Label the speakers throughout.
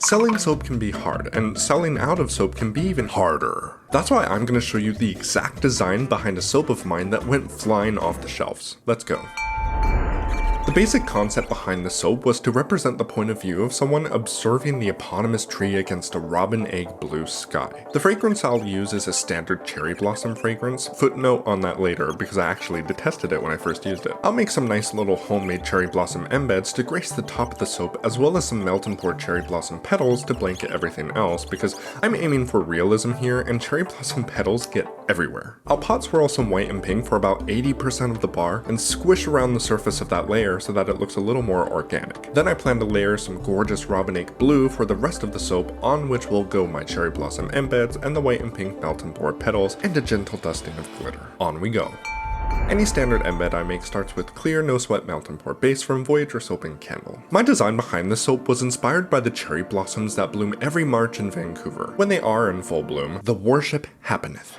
Speaker 1: Selling soap can be hard, and selling out of soap can be even harder. That's why I'm going to show you the exact design behind a soap of mine that went flying off the shelves. Let's go. The basic concept behind the soap was to represent the point of view of someone observing the eponymous tree against a robin egg blue sky. The fragrance I'll use is a standard cherry blossom fragrance. Footnote on that later because I actually detested it when I first used it. I'll make some nice little homemade cherry blossom embeds to grace the top of the soap, as well as some melt and pour cherry blossom petals to blanket everything else, because I'm aiming for realism here and cherry blossom petals get everywhere. I'll pot swirl some white and pink for about 80% of the bar and squish around the surface of that layer so that it looks a little more organic. Then I plan to layer some gorgeous robin egg blue for the rest of the soap, on which will go my cherry blossom embeds and the white and pink melt and pour petals and a gentle dusting of glitter. On we go. Any standard embed I make starts with clear, no sweat melt and pour base from Voyager Soap and Candle. My design behind the soap was inspired by the cherry blossoms that bloom every March in Vancouver. When they are in full bloom, the worship happeneth.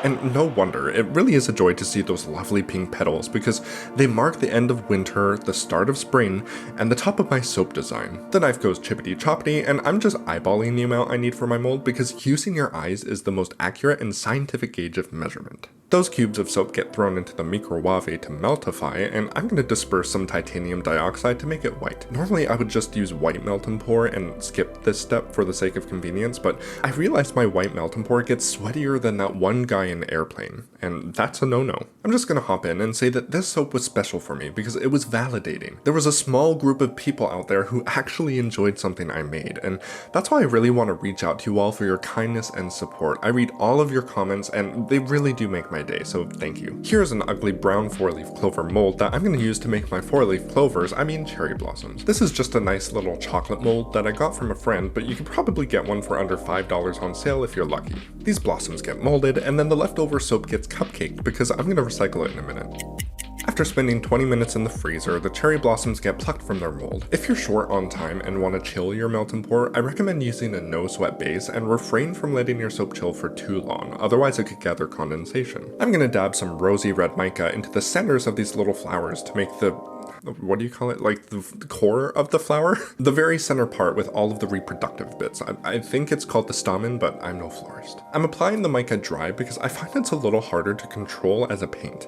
Speaker 1: And no wonder, it really is a joy to see those lovely pink petals because they mark the end of winter, the start of spring, and the top of my soap design. The knife goes chippity choppity, and I'm just eyeballing the amount I need for my mold because using your eyes is the most accurate and scientific gauge of measurement. Those cubes of soap get thrown into the microwave to meltify, and I'm going to disperse some titanium dioxide to make it white. Normally I would just use white melt and pour and skip this step for the sake of convenience, but I realized my white melt and pour gets sweatier than that one guy in Airplane, and that's a no-no. I'm just going to hop in and say that this soap was special for me because it was validating. There was a small group of people out there who actually enjoyed something I made, and that's why I really want to reach out to you all for your kindness and support. I read all of your comments and they really do make my day, so thank you. Here's an ugly brown 4-leaf clover mold that I'm going to use to make my 4-leaf clovers, I mean cherry blossoms. This is just a nice little chocolate mold that I got from a friend, but you could probably get one for under $5 on sale if you're lucky. These blossoms get molded, and then the leftover soap gets cupcaked because I'm going to recycle it in a minute. After spending 20 minutes in the freezer, the cherry blossoms get plucked from their mold. If you're short on time and want to chill your melt and pour, I recommend using a no sweat base and refrain from letting your soap chill for too long, otherwise it could gather condensation. I'm going to dab some rosy red mica into the centers of these little flowers to make what do you call it? Like the core of the flower? The very center part with all of the reproductive bits. I think it's called the stamen, but I'm no florist. I'm applying the mica dry because I find it's a little harder to control as a paint.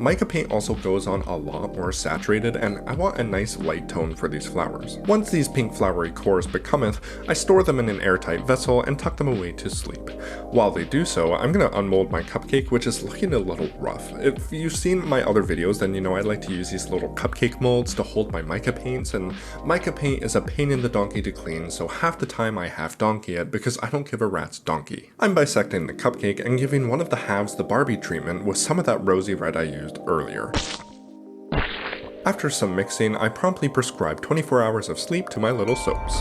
Speaker 1: Mica paint also goes on a lot more saturated, and I want a nice light tone for these flowers. Once these pink flowery cores becometh, I store them in an airtight vessel and tuck them away to sleep. While they do so, I'm going to unmold my cupcake, which is looking a little rough. If you've seen my other videos, then you know I like to use these little cupcake molds to hold my mica paints, and mica paint is a pain in the donkey to clean, so half the time I half donkey it because I don't give a rat's donkey. I'm bisecting the cupcake and giving one of the halves the Barbie treatment with some of that rosy red I used earlier. After some mixing, I promptly prescribe 24 hours of sleep to my little soaps.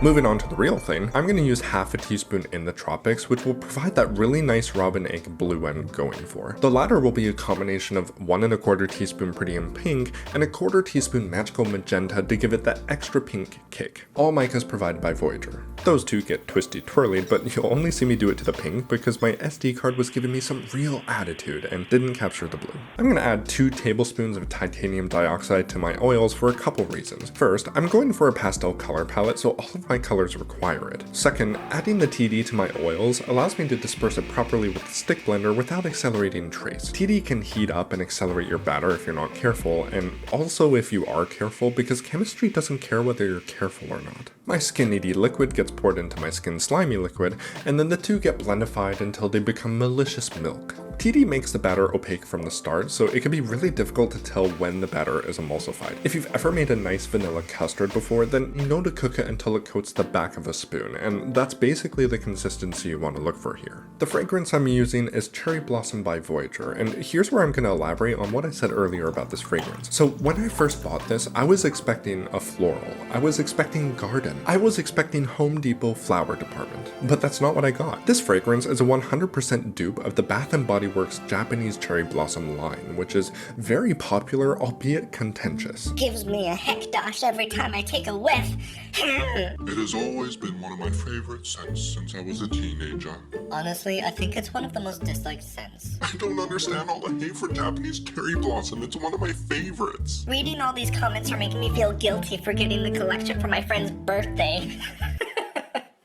Speaker 1: Moving on to the real thing, I'm going to use half a teaspoon in the Tropics, which will provide that really nice robin egg blue I'm going for. The latter will be a combination of 1 1/4 teaspoon Pretty in Pink and a 1/4 teaspoon Magical Magenta to give it that extra pink kick. All micas provided by Voyager. Those two get twisty twirly, but you'll only see me do it to the pink because my SD card was giving me some real attitude and didn't capture the blue. I'm going to add 2 tablespoons of titanium dioxide to my oils for a couple reasons. First, I'm going for a pastel color palette, so all of my colors require it. Second, adding the TD to my oils allows me to disperse it properly with the stick blender without accelerating trace. TD can heat up and accelerate your batter if you're not careful, and also if you are careful, because chemistry doesn't care whether you're careful or not. My skin needy liquid gets poured into my skin slimy liquid, and then the two get blendified until they become malicious milk. TD makes the batter opaque from the start, so it can be really difficult to tell when the batter is emulsified. If you've ever made a nice vanilla custard before, then you know to cook it until it coats the back of a spoon, and that's basically the consistency you want to look for here. The fragrance I'm using is Cherry Blossom by Voyager, and here's where I'm going to elaborate on what I said earlier about this fragrance. So when I first bought this, I was expecting a floral, I was expecting garden, I was expecting Home Depot flower department, but that's not what I got. This fragrance is a 100% dupe of the Bath & Body Body Works' Japanese Cherry Blossom line, which is very popular, albeit contentious.
Speaker 2: Gives me a heck dosh every time I take a whiff.
Speaker 3: It has always been one of my favorite scents since I was a teenager.
Speaker 2: Honestly, I think it's one of the most disliked scents.
Speaker 3: I don't understand all the hate for Japanese cherry blossom. It's one of my favorites.
Speaker 2: Reading all these comments are making me feel guilty for getting the collection for my friend's birthday.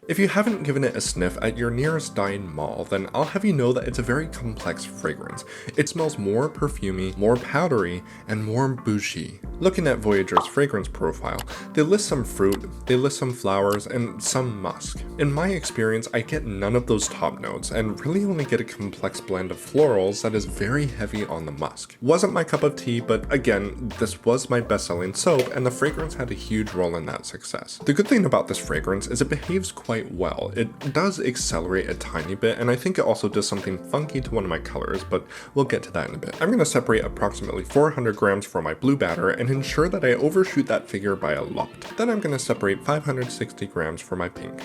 Speaker 1: If you haven't given it a sniff at your nearest dine mall, then I'll have you know that it's a very complex fragrance. It smells more perfumey, more powdery, and more bougie. Looking at Voyager's fragrance profile, they list some fruit, they list some flowers, and some musk. In my experience, I get none of those top notes, and really only get a complex blend of florals that is very heavy on the musk. Wasn't my cup of tea, but again, this was my best-selling soap, and the fragrance had a huge role in that success. The good thing about this fragrance is it behaves quite well. It does accelerate a tiny bit, and I think it also does something funky to one of my colors, but we'll get to that in a bit. I'm going to separate approximately 400 grams for my blue batter and ensure that I overshoot that figure by a lot. Then I'm going to separate 560 grams for my pink.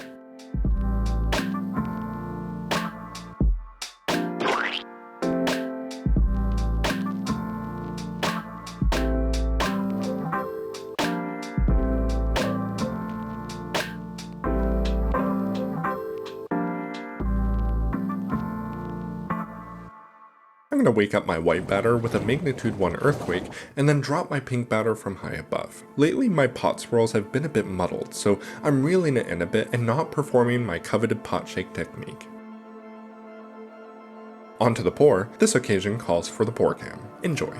Speaker 1: I'm going to wake up my white batter with a magnitude 1 earthquake and then drop my pink batter from high above. Lately my pot swirls have been a bit muddled, so I'm reeling it in a bit and not performing my coveted pot shake technique. On to the pour. This occasion calls for the pour cam. Enjoy.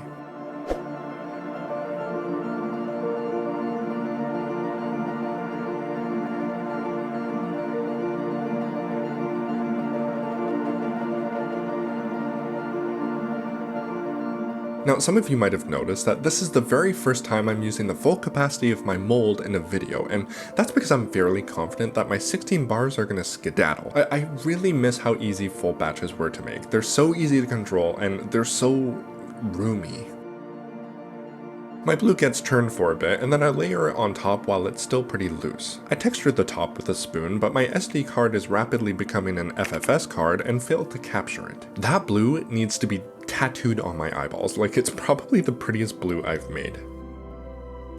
Speaker 1: Now, some of you might have noticed that this is the very first time I'm using the full capacity of my mold in a video, and that's because I'm fairly confident that my 16 bars are gonna skedaddle. I really miss how easy full batches were to make. They're so easy to control, and they're so roomy. My blue gets churned for a bit, and then I layer it on top while it's still pretty loose. I textured the top with a spoon, but my SD card is rapidly becoming an FFS card and failed to capture it. That blue needs to be tattooed on my eyeballs, like it's probably the prettiest blue I've made.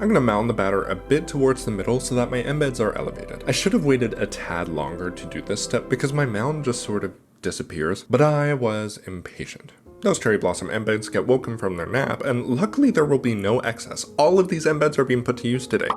Speaker 1: I'm gonna mound the batter a bit towards the middle so that my embeds are elevated. I should have waited a tad longer to do this step because my mound just sort of disappears, but I was impatient. Those cherry blossom embeds get woken from their nap, and luckily there will be no excess. All of these embeds are being put to use today.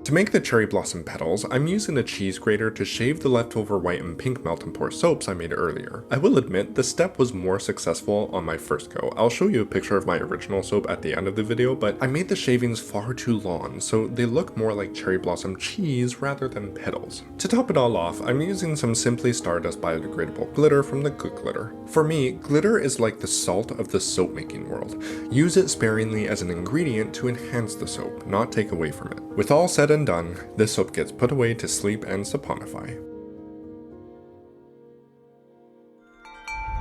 Speaker 1: To make the cherry blossom petals, I'm using a cheese grater to shave the leftover white and pink melt and pour soaps I made earlier. I will admit, this step was more successful on my first go. I'll show you a picture of my original soap at the end of the video, but I made the shavings far too long, so they look more like cherry blossom cheese rather than petals. To top it all off, I'm using some Simply Stardust biodegradable glitter from the Good Glitter. For me, glitter is like the salt of the soap making world. Use it sparingly as an ingredient to enhance the soap, not take away from it. With all said and done, this soap gets put away to sleep and saponify.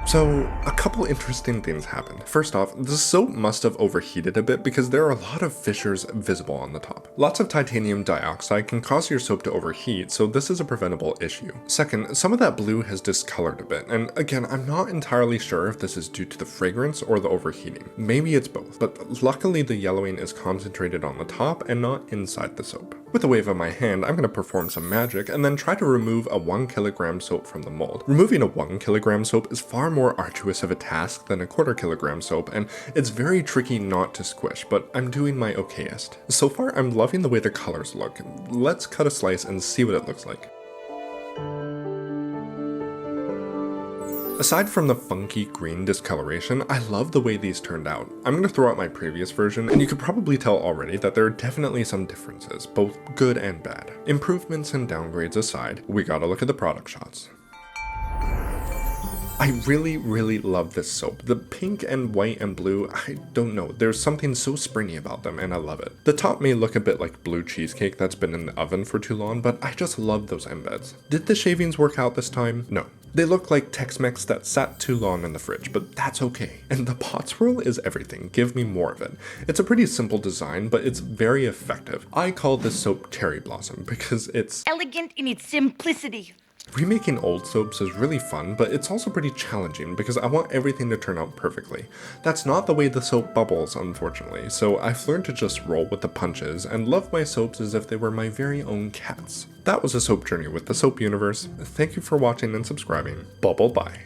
Speaker 1: So, a couple interesting things happened. First off, the soap must have overheated a bit because there are a lot of fissures visible on the top. Lots of titanium dioxide can cause your soap to overheat, so this is a preventable issue. Second, some of that blue has discolored a bit, and again, I'm not entirely sure if this is due to the fragrance or the overheating. Maybe it's both, but luckily the yellowing is concentrated on the top and not inside the soap. With a wave of my hand, I'm going to perform some magic and then try to remove a 1 kilogram soap from the mold. Removing a 1 kilogram soap is far more arduous of a task than a 1/4 kilogram soap, and it's very tricky not to squish, but I'm doing my okayest. So far, I'm loving the way the colors look. Let's cut a slice and see what it looks like. Aside from the funky green discoloration, I love the way these turned out. I'm going to throw out my previous version, and you could probably tell already that there are definitely some differences, both good and bad. Improvements and downgrades aside, we gotta look at the product shots. I really love this soap. The pink and white and blue, I don't know, there's something so springy about them and I love it. The top may look a bit like blue cheesecake that's been in the oven for too long, but I just love those embeds. Did the shavings work out this time? No. They look like Tex-Mex that sat too long in the fridge, but that's okay. And the pot swirl is everything, give me more of it. It's a pretty simple design, but it's very effective. I call this soap Cherry Blossom because it's
Speaker 4: elegant in its simplicity.
Speaker 1: Remaking old soaps is really fun, but it's also pretty challenging because I want everything to turn out perfectly. That's not the way the soap bubbles, unfortunately, so I've learned to just roll with the punches and love my soaps as if they were my very own cats. That was a soap journey with the Soap Universe. Thank you for watching and subscribing. Bubble bye.